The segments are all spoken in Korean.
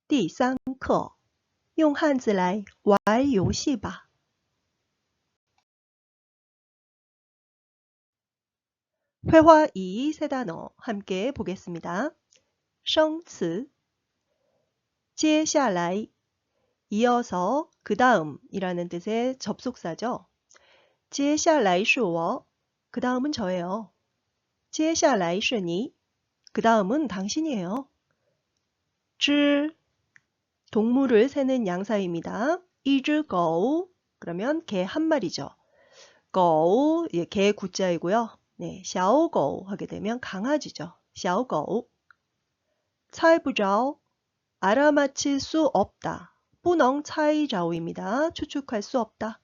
第三课，用汉字来玩游戏吧。 회화 2 세 단어 함께 보겠습니다. 生词 接下来 이어서 그 다음 이라는 뜻의 접속사죠. 接下来是我 그 다음은 저예요. 接下来是你 그 다음은 당신이에요. 只 동물을 세는 양사입니다. 一只狗 그러면 개 한 마리죠. 狗 개 구자이고요. 네, 小狗 하게 되면 강아지죠. 小狗 猜不着 알아맞힐 수 없다. 不能猜着입니다. 추측할 수 없다.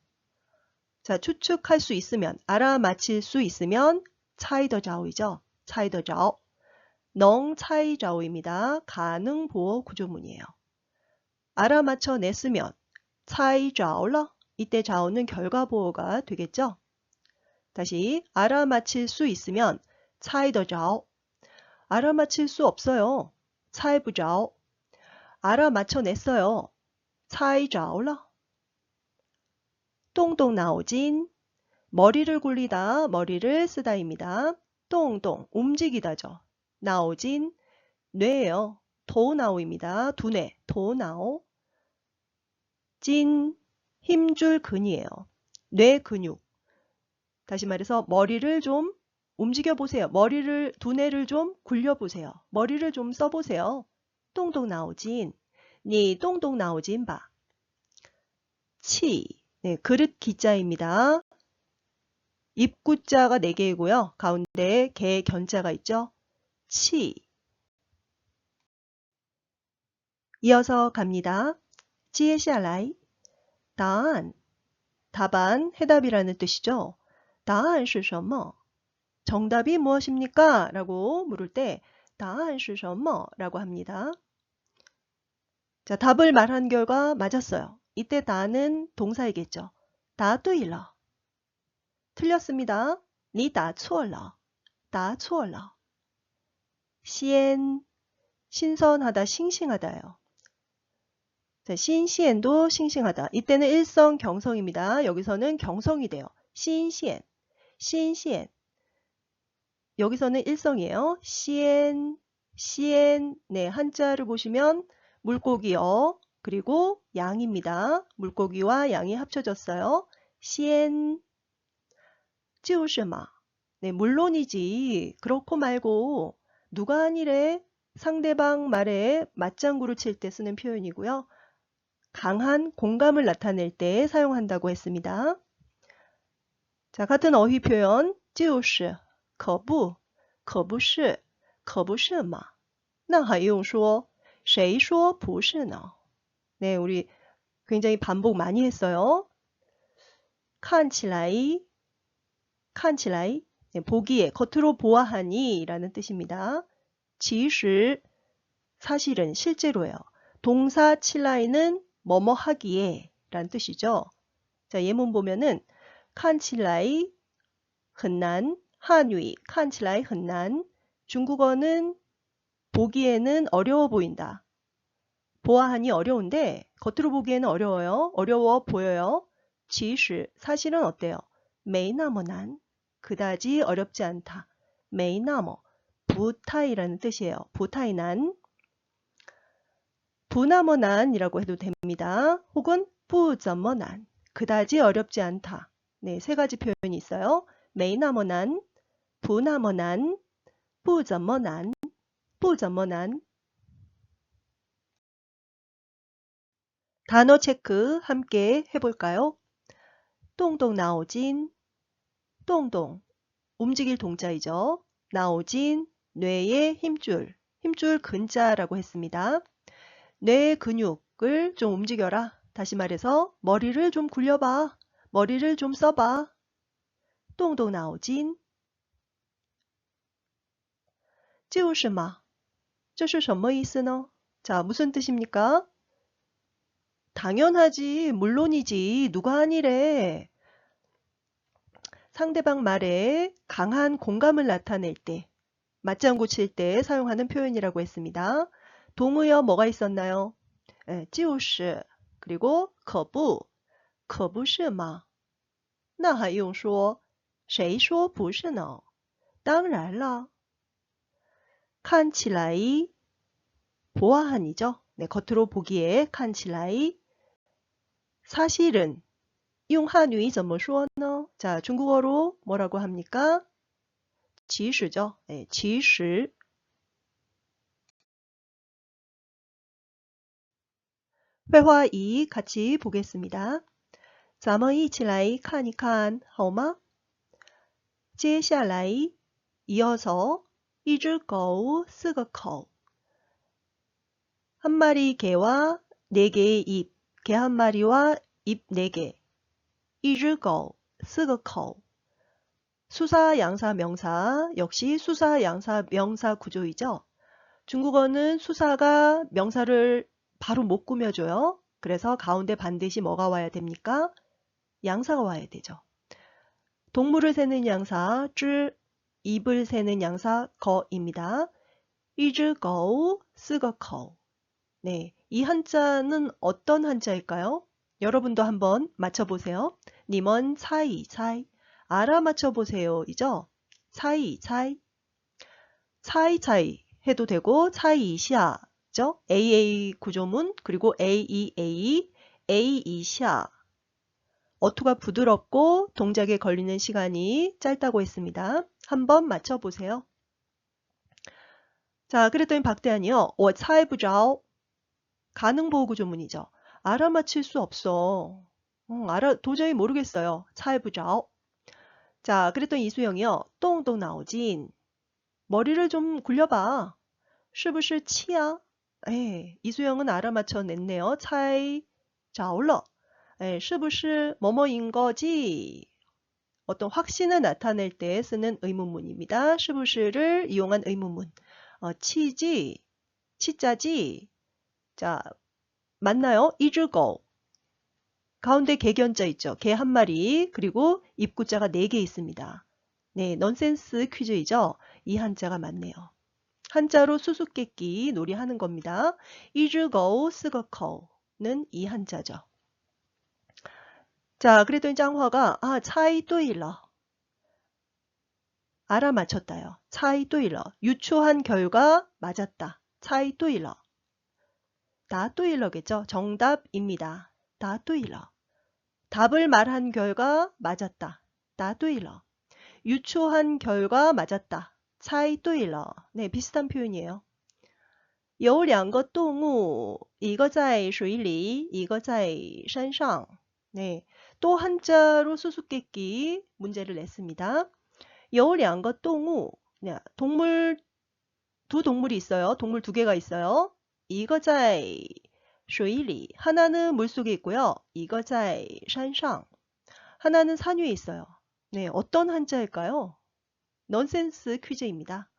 자, 추측할 수 있으면 알아맞힐 수 있으면 猜得着이죠. 猜得着能猜着입니다. 가능 보호 구조문이에요. 알아맞혀냈으면 猜着了 이때 자오는 결과 보호가 되겠죠. 다시 알아맞힐 수 있으면 猜得着 알아맞힐 수 없어요. 猜不着 알아맞혀냈어요. 猜着了 똥똥 나오진 머리를 굴리다 머리를 쓰다입니다. 똥똥 움직이다죠. 나오진 뇌예요. 도나오입니다. 두뇌 도나오 진 힘줄 근이에요. 뇌 근육 다시 말해서 머리를 좀 움직여 보세요. 두뇌를 좀 굴려 보세요. 머리를 좀 써보세요. 똥똥 나오진, 니 똥똥 나오진 봐. 치, 네, 그릇 기자입니다. 입구자가 4개이고요. 가운데 개 견자가 있죠. 치. 이어서 갑니다. 接下来 답안, 해답이라는 뜻이죠. 答案是什么? 정답이 무엇입니까? 라고 물을 때 答案是什么? 라고 합니다. 자, 답을 말한 결과 맞았어요. 이때 다는 동사이겠죠. 答对了 틀렸습니다. 你答错了答错了 신선하다, 싱싱하다요. 자, 신시엔도 싱싱하다. 이때는 일성 경성입니다. 여기서는 경성이 돼요. 신시엔, 신시엔. 여기서는 일성이에요. 시엔, 시엔. 네, 한자를 보시면 물고기어 그리고 양입니다. 물고기와 양이 합쳐졌어요. 시엔, 就是嘛. 네, 물론이지. 그렇고 말고 누가 아니래 상대방 말에 맞장구를 칠 때 쓰는 표현이고요. 강한 공감을 나타낼 때 사용한다고 했습니다. 자, 같은 어휘 표현 就是可不可不是可不是嘛那还用说谁说不是呢 네, 우리 굉장히 반복 많이 했어요. 看起来 네, 보기에 겉으로 보아하니 라는 뜻입니다. 其实 사실은 실제로예요. 동사 칠라이는 뭐뭐 하기에 라는 뜻이죠. 자, 예문 보면은 看起来很难 한위 看起来很难 중국어는 보기에는 어려워 보인다. 보아하니 어려운데 겉으로 보기에는 어려워요. 어려워 보여요. 其实 사실은 어때요? 没那么难 그다지 어렵지 않다. 没那么 부타이라는 뜻이에요. 부타이난 부나머난이라고 해도 됩니다. 혹은 不怎么难 그다지 어렵지 않다. 네, 세 가지 표현이 있어요. 没那么难 不那么难不怎么难不怎么难 단어 체크 함께 해볼까요? 똥똥 나오진 똥똥 움직일 동자이죠. 나오진 뇌의 힘줄 근자라고 했습니다. 뇌의 근육을 좀 움직여라. 다시 말해서 머리를 좀 굴려봐. 머리를 좀 써봐. 똥똥 나오진 就是嘛这是什么意思呢? 자, 무슨 뜻입니까? 당연하지, 물론이지, 누가 아니래. 상대방 말에 강한 공감을 나타낼 때, 맞장구 칠 때 사용하는 표현이라고 했습니다. 동의어 뭐가 있었나요? 就是 그리고 可不可不是吗那还用说谁说不是呢当然了看起来보아하니죠. 네, 겉으로 보기에 칸치라이 사실은 용 한유이 怎么说呢? 자, 중국어로 뭐라고 합니까? 其实죠. 네, 其实 회화 2 같이 보겠습니다. 咱们一起来看一看好吗?接下来 이어서 一只狗四个口 한 마리 개와 네 개의 입, 개 한 마리와 입 네 개. 一只狗四个口 수사, 양사, 명사 역시 수사, 양사, 명사 구조이죠. 중국어는 수사가 명사를 바로 못 꾸며줘요. 그래서 가운데 반드시 뭐가 와야 됩니까? 양사가 와야 되죠. 동물을 세는 양사, 只, 입을 세는 양사, 거입니다. 一只狗四个口 네, 이 한자는 어떤 한자일까요? 여러분도 한번 맞춰보세요. 님은 차이, 차이. 알아맞혀보세요. 이죠? 차이, 차이. 차이, 차이 해도 되고, 차이 이샤. 죠? AA 구조문, 그리고 AEA, A 이샤. 어투가 부드럽고 동작에 걸리는 시간이 짧다고 했습니다. 한번 맞춰보세요. 자, 그랬더니 박대한이요. 我猜不着 가능보호 구조문이죠. 알아맞힐 수 없어. 도저히 모르겠어요. 猜不着. 자, 그랬더니 이수영이요. 똥똥 나오진. 머리를 좀 굴려봐. 是不是气啊? 이수영은 알아맞혀냈네요. 猜着了. 是不是뭐뭐인 거지? 어떤 확신을 나타낼 때 쓰는 의문문입니다. 是不是를 이용한 의문문. 치지, 치자지. 자, 맞나요? 一只狗. 가운데 개견자 있죠. 개 한 마리. 그리고 입구자가 4개 있습니다. 네, 넌센스 퀴즈이죠. 이 한자가 맞네요. 한자로 수수께끼 놀이하는 겁니다. 一只狗四个口는 이 한자죠. 자, 그랬더니 짱화가 차이对了. 알아맞혔다요. 차이 对了. 유추한 결과 맞았다. 차이 对了. 다 对了겠죠. 정답입니다. 다 对了. 답을 말한 결과 맞았다. 다 对了. 유추한 결과 맞았다. 차이 对了. 네, 비슷한 표현이에요. 有两个动物一个在水里一个在山上 네, 또 한자로 수수께끼 문제를 냈습니다. 有两个动物 동물 두 동물이 있어요. 동물 2개가 있어요. 一个在水里 하나는 물속에 있고요. 一个在山上 하나는 산 위에 있어요. 네, 어떤 한자일까요? 넌센스 퀴즈입니다.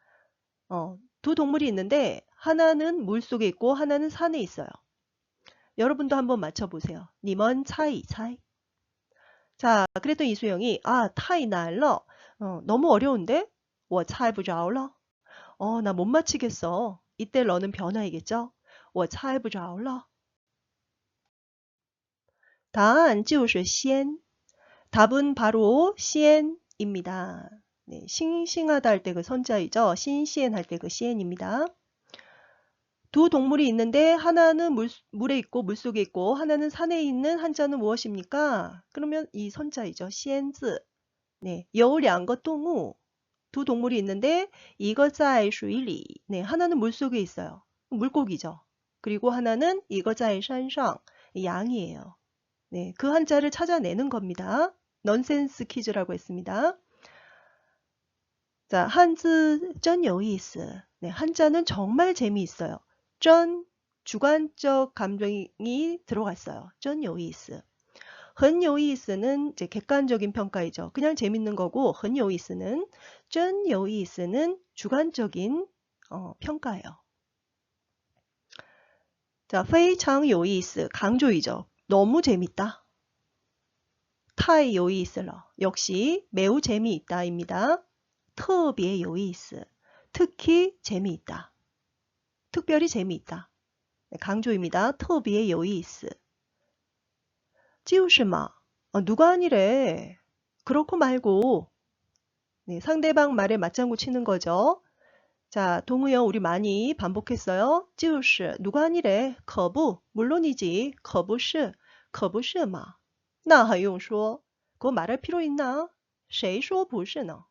두 동물이 있는데 하나는 물속에 있고 하나는 산에 있어요. 여러분도 한번 맞춰보세요. 님은 차이, 차이. 자, 그랬더니 이수영이 타이 날러. 너무 어려운데? 我猜不着了. 나 못 맞히겠어. 이때 러는 변화이겠죠? 我猜不着了. 答案就是先. 답은 바로 先입니다. 네, 싱싱하다 할 때 그 선자이죠. 신시엔 할 때 그 시엔입니다. 두 동물이 있는데 하나는 물에 있고 물속에 있고 하나는 산에 있는 한자는 무엇입니까? 그러면 이 선자이죠. 시엔즈. 네, 有两个动物. 두 동물이 있는데 一个在水里. 네, 하나는 물속에 있어요. 물고기죠. 그리고 하나는 一个在山上. 양이에요. 네, 그 한자를 찾아내는 겁니다. 넌센스 퀴즈라고 했습니다. 자, 한즈 真有意思. 네, 한자는 정말 재미있어요. 真 주관적 감정이 들어갔어요. 真有意思. 很有意思는 이제 객관적인 평가이죠. 그냥 재밌는 거고 很有意思는 真有意思는 주관적인 평가예요. 자, 非常有意思 강조이죠. 너무 재밌다. 太有意思了 역시 매우 재미있다입니다. 特别有意思 특히 재미있다. 특별히 재미있다. 강조입니다. 特别有意思. 就是嘛. 누가 아니래. 그렇고 말고. 네, 상대방 말에 맞장구 치는 거죠. 자, 동의어 우리 많이 반복했어요. 就是 누가 아니래. 可不 물론이지. 可不是可不是嘛. 那还用说. 그거 말할 필요 있나? 谁说不是呢?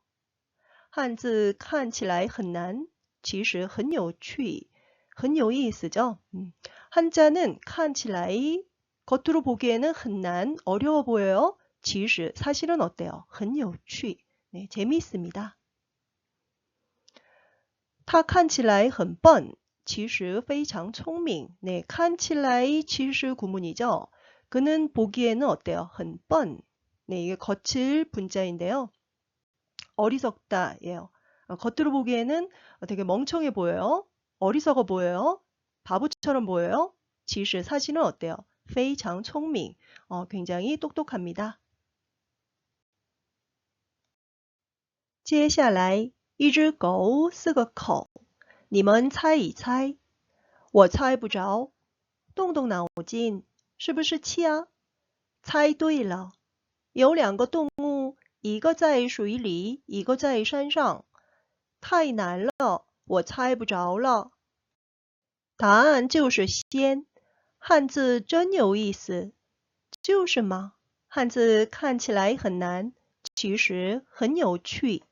汉字看起来很难其实很有趣很有意思죠. 한자는 看起来 겉으로 보기에는 很难 어려워 보여요. 其实 사실은 어때요? 很有趣 네, 재미있습니다. 他看起来很笨其实非常聪明 네, 看起来其实 구문이죠. 그는 보기에는 어때요? 很笨 네, 이게 거칠 분자인데요. 어리석다 예요. 겉으로 보기에는 되게 멍청해 보여요. 어리석어 보여요. 바보처럼 보여요. 其实 사실은 어때요? 非常聪明 굉장히 똑똑합니다. 接下来一只狗4个口你们猜一猜我猜不着动动脑筋是不是气啊猜对了有2个动物一个在水里一个在山上太难了我猜不着了答案就是仙汉字真有意思就是嘛汉字看起来很难其实很有趣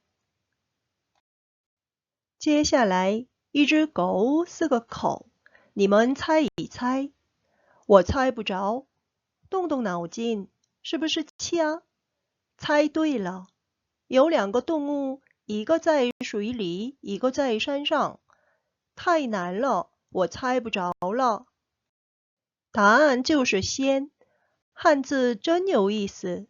接下来一只狗4个口你们猜一猜我猜不着动动脑筋是不是气啊猜对了有2个动物一个在水里一个在山上太难了我猜不着了答案就是仙汉字真有意思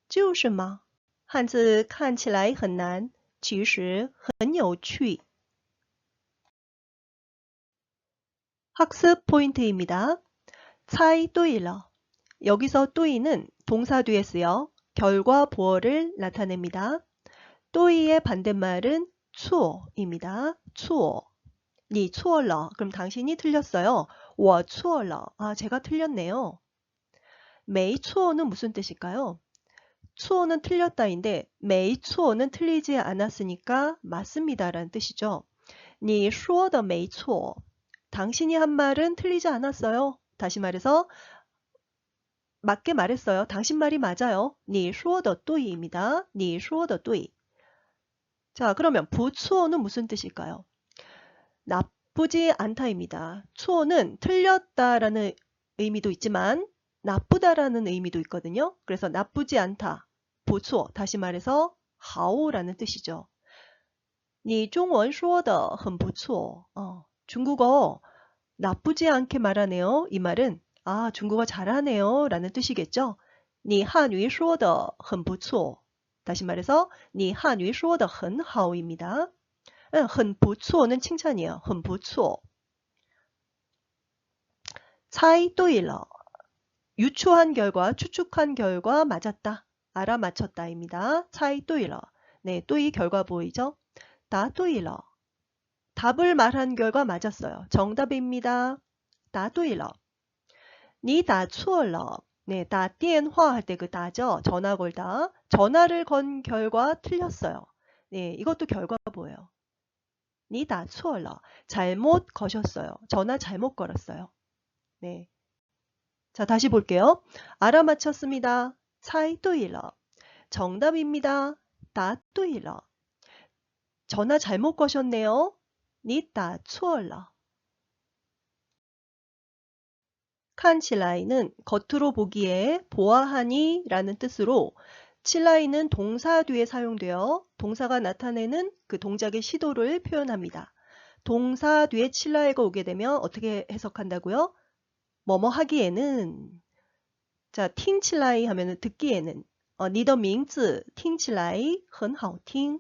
就是嘛汉字看起来很难其实很有趣학습 포인트입니다. 猜对了 여기서 对는 동사 뒤에 쓰여 결과 보어를 나타냅니다. 对의 반대말은 错입니다. 错. 你错了. 그럼 당신이 틀렸어요. 我错了. 제가 틀렸네요. 没错는 무슨 뜻일까요? 错는 틀렸다인데 没错는 틀리지 않았으니까 맞습니다라는 뜻이죠. 你说的没错. 당신이 한 말은 틀리지 않았어요. 다시 말해서 맞게 말했어요. 당신 말이 맞아요. 你说的对입니다. 你说的对. 자, 그러면 不错는 무슨 뜻일까요? 나쁘지 않다입니다. 错는 틀렸다라는 의미도 있지만 나쁘다라는 의미도 있거든요. 그래서 나쁘지 않다. 不错. 다시 말해서 好라는 뜻이죠. 你中文说的很不错. 중국어 나쁘지 않게 말하네요. 이 말은 중국어 잘하네요 라는 뜻이겠죠. 你汉语说的很不错. 다시 말해서 你汉语说的很好입니다. 很不错는 칭찬이에요. 很不错. 猜对了. 유추한 결과, 추측한 결과 맞았다. 알아맞혔다입니다. 猜对了. 네, 对 결과 보이죠? 答对了. 답을 말한 결과 맞았어요. 정답입니다. 答对了. 你打错了. 네, 打电话할 때 그打죠. 전화 걸다. 전화를 건 결과 틀렸어요. 네, 이것도 결과 보여요. 你打错了. 잘못 거셨어요. 전화 잘못 걸었어요. 네. 자, 다시 볼게요. 알아맞혔습니다. 猜对了. 정답입니다. 答对了. 전화 잘못 거셨네요. 你打错了. 看起来는 겉으로 보기에 보아하니 라는 뜻으로 칠라이는 동사 뒤에 사용되어 동사가 나타내는 그 동작의 시도를 표현합니다. 동사 뒤에 칠라이가 오게 되면 어떻게 해석한다고요? 뭐뭐 하기에는 자, 听起来 하면은 듣기에는 你的名字听起来很好听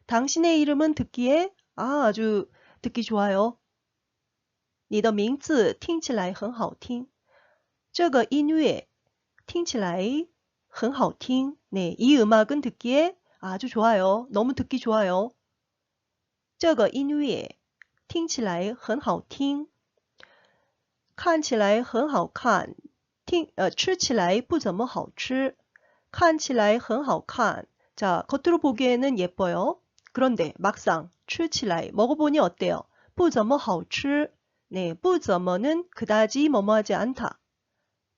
당신의 이름은 듣기에 아주 듣기 좋아요. 你的名字听起来很好听这个音乐听起来很好听 네, 이 음악은 듣기에 아주 좋아요. 너무 듣기 좋아요. 这个音乐听起来很好听看起来很好看吃起来不怎么好吃看起来很好看자, 겉으로 보기에는 예뻐요. 그런데 막상 吃起来 먹어보니 어때요? 不怎么好吃 네, 不怎么는 그다지 뭐뭐하지 않다.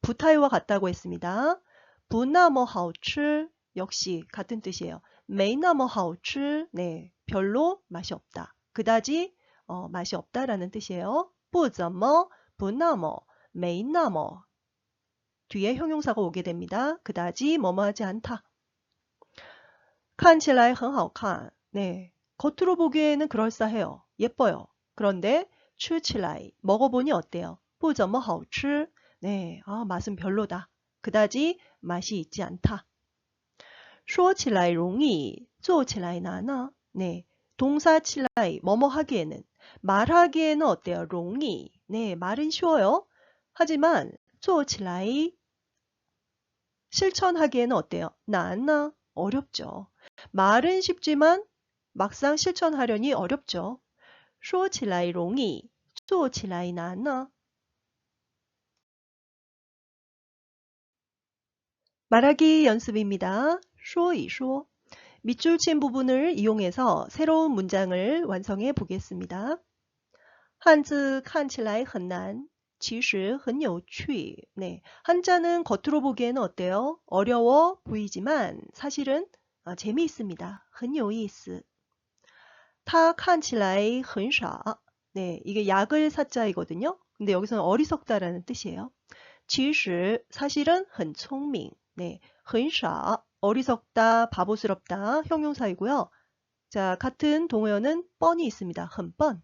부타이와 같다고 했습니다. 不那么好吃 역시 같은 뜻이에요. 没那么好吃 네, 별로 맛이 없다. 그다지 맛이 없다라는 뜻이에요. 不怎么不那么没那么뒤에 형용사가 오게 됩니다. 그다지 뭐뭐하지 않다. 看起来很好看 네, 겉으로 보기에는 그럴싸해요. 예뻐요. 그런데 吃起来 먹어보니 어때요? 不怎么好吃 네, 맛은 별로다. 그다지 맛이 있지 않다. 说起来容易做起来难啊 네, 동사 起来 뭐뭐 하기에는 말하기에는 어때요? 容易 네, 말은 쉬워요. 하지만 做起来 실천하기에는 어때요? 难啊 어렵죠. 말은 쉽지만 막상 실천하려니 어렵죠. 说起来容易做起来难啊 말하기 연습입니다. 说一说 밑줄 친 부분을 이용해서 새로운 문장을 완성해 보겠습니다. 汉字看起来很难其实很有趣 네, 한자는 겉으로 보기에는 어때요? 어려워 보이지만 사실은 재미있습니다. 很有意思它看起来很傻 네, 이게 약을 사자이거든요. 근데 여기서는 어리석다라는 뜻이에요. 其实 사실은 很聪明 네, 很傻 어리석다, 바보스럽다 형용사이고요. 자, 같은 동어는 뻔이 있습니다. 很笨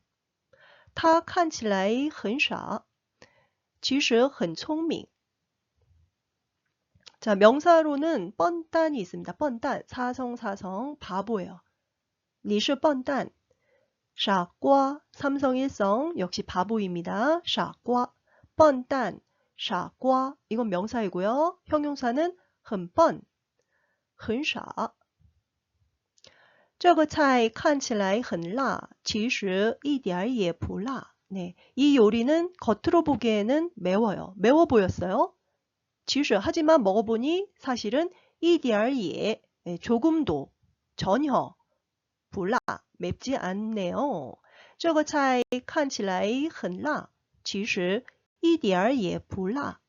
它看起来很傻其实很聪明 자, 명사로는 뻔단이 있습니다. 뻔단, 사성사성, 바보예요. 你是笨蛋 傻瓜, 삼성일성 역시 바보입니다. 傻瓜, 뻔단, 傻瓜 이건 명사이고요. 형용사는 很笨很傻这个菜看起来很辣其实一点也不辣 네, 이 요리는 겉으로 보기에는 매워요. 매워 보였어요. 其实 하지만 먹어보니 사실은 一点也 네, 조금도 전혀 不辣 맵지 않네요. 这个菜看起来很辣其实一点也不辣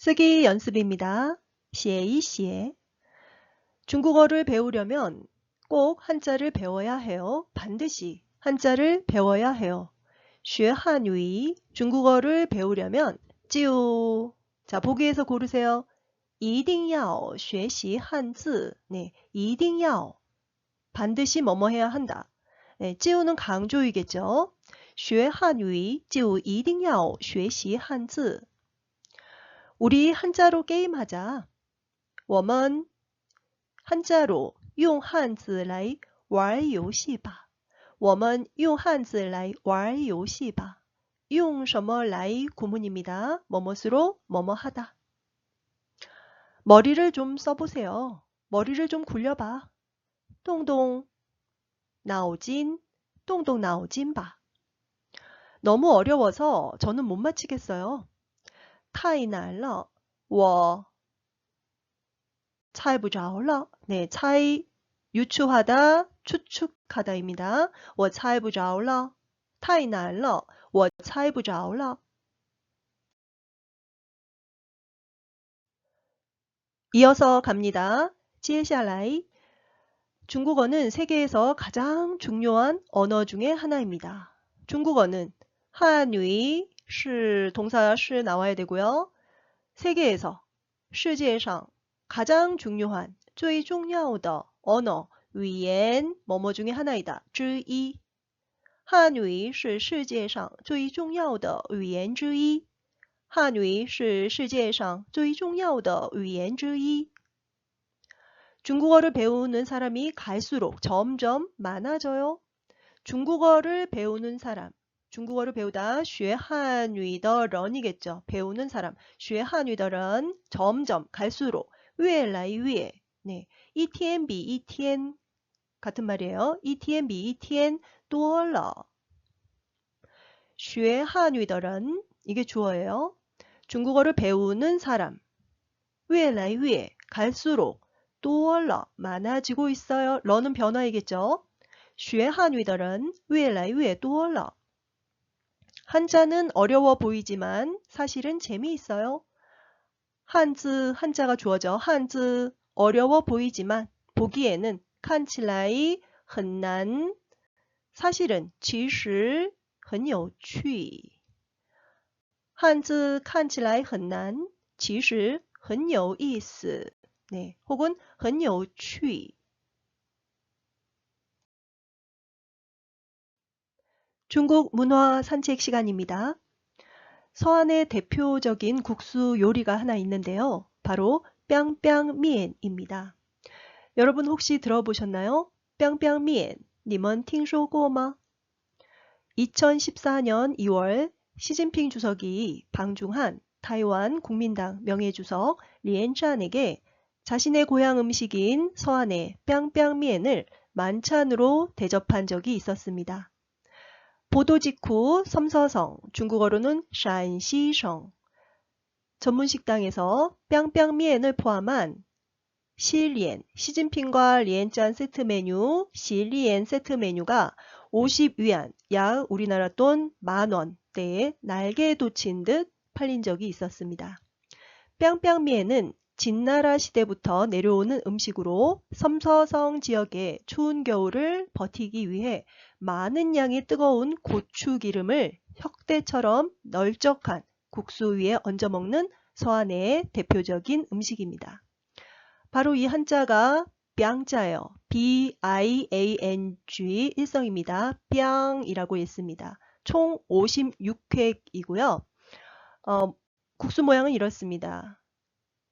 쓰기 연습입니다. 写一写 중국어를 배우려면 꼭 한자를 배워야 해요. 반드시 한자를 배워야 해요. 学汉语 중국어를 배우려면 就 자, 보기에서 고르세요. 一定要学习汉字 네, 一定要 반드시 뭐뭐 해야 한다. 네, 就는 강조이겠죠. 学汉语就一定要学习汉字 우리 한자로 게임하자. 我们 한자로 用汉字来玩游戏吧我们用汉字来玩游戏吧用什么来 구문입니다. 뭐뭇으로 뭐뭐 하다. 머리를 좀 써보세요. 머리를 좀 굴려봐. 똥동 나오진 똥동 나오진 봐. 너무 어려워서 저는 못 맞히겠어요. 太难了我猜不着了 네,猜유추하다, 추측하다입니다. 我猜不着了太难了我猜不着了 이어서 갑니다. 接下来 중국어는 세계에서 가장 중요한 언어 중에 하나입니다. 중국어는 한위, 是 동사 是 나와야 되고요. 세계에서 世界上 가장 중요한 最重要的 언어, 语言 뭐뭐 중에 하나이다. 之一 한위 是世界上最重要的语言之一 한위 是世界上最重要的语言之一 중국어를 배우는 사람이 갈수록 점점 많아져요. 중국어를 배우는 사람, 중국어를 배우다 学汉语的人이겠죠. 배우는 사람, 学汉语的人 점점 갈수록 越来越 네, 一天比一天 같은 말이에요. 一天比一天多了. 学汉语的人 이게 주어예요. 중국어를 배우는 사람. 越来越 갈수록 多了 많아지고 있어요. 러는 변화이겠죠. 学汉语的人越来越多了. 한자는 어려워 보이지만 사실은 재미있어요. 한즈, 한자가 주어져. 한즈 어려워 보이지만 보기에는 看起来很难 사실은 其实很有趣. 한즈 看起来很难其实很有意思. 네, 혹은 很有趣. 중국 문화 산책 시간입니다. 서안의 대표적인 국수 요리가 하나 있는데요. 바로 뿅뿅미엔입니다. 여러분 혹시 들어보셨나요? 뿅뿅미엔, 你们听说过吗? 2014년 2월 시진핑 주석이 방중한 타이완 국민당 명예주석 리엔짠에게 자신의 고향 음식인 서안의 뿅뿅미엔을 만찬으로 대접한 적이 있었습니다. 보도 직후 섬서성, 중국어로는 陕西省전문 식당에서 뿅뿅미엔을 포함한 시리엔, 시진핑과 리엔짠 세트 메뉴, 시리엔 세트 메뉴가 50위안, 약 우리나라 돈 10,000원대에 날개에 돋친 듯 팔린 적이 있었습니다. 뿅뿅미엔은 진나라 시대부터 내려오는 음식으로 섬서성 지역의 추운 겨울을 버티기 위해 많은 양의 뜨거운 고추기름을 혁대처럼 널쩍한 국수 위에 얹어 먹는 서안의 대표적인 음식입니다. 바로 이 한자가 뿅자예요. B-I-A-N-G 일성입니다. 뿅이라고 했습니다. 총 56획이고요. 국수 모양은 이렇습니다.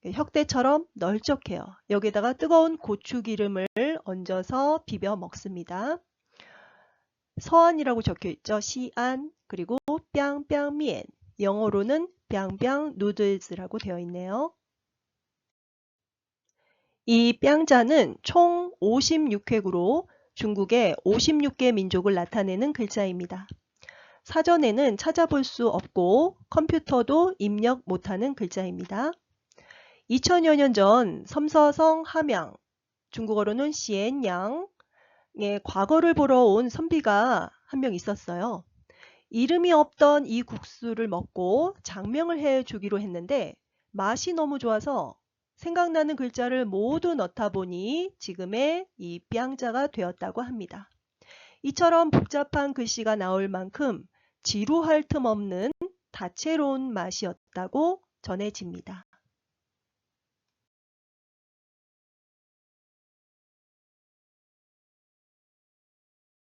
혁대처럼 널쩍해요. 여기다가 뜨거운 고추기름을 얹어서 비벼 먹습니다. 서안이라고 적혀있죠. 시안 그리고 뿅뿅미엔 영어로는 뿅뿅 누들스라고 되어 있네요. 이 뿅자는 총 56획으로 중국의 56개 민족을 나타내는 글자입니다. 사전에는 찾아볼 수 없고 컴퓨터도 입력 못하는 글자입니다. 2000여 년 전 섬서성 함양, 중국어로는 시엔양의 과거를 보러 온 선비가 한 명 있었어요. 이름이 없던 이 국수를 먹고 장명을 해주기로 했는데 맛이 너무 좋아서 생각나는 글자를 모두 넣다 보니 지금의 이 뿅자가 되었다고 합니다. 이처럼 복잡한 글씨가 나올 만큼 지루할 틈 없는 다채로운 맛이었다고 전해집니다.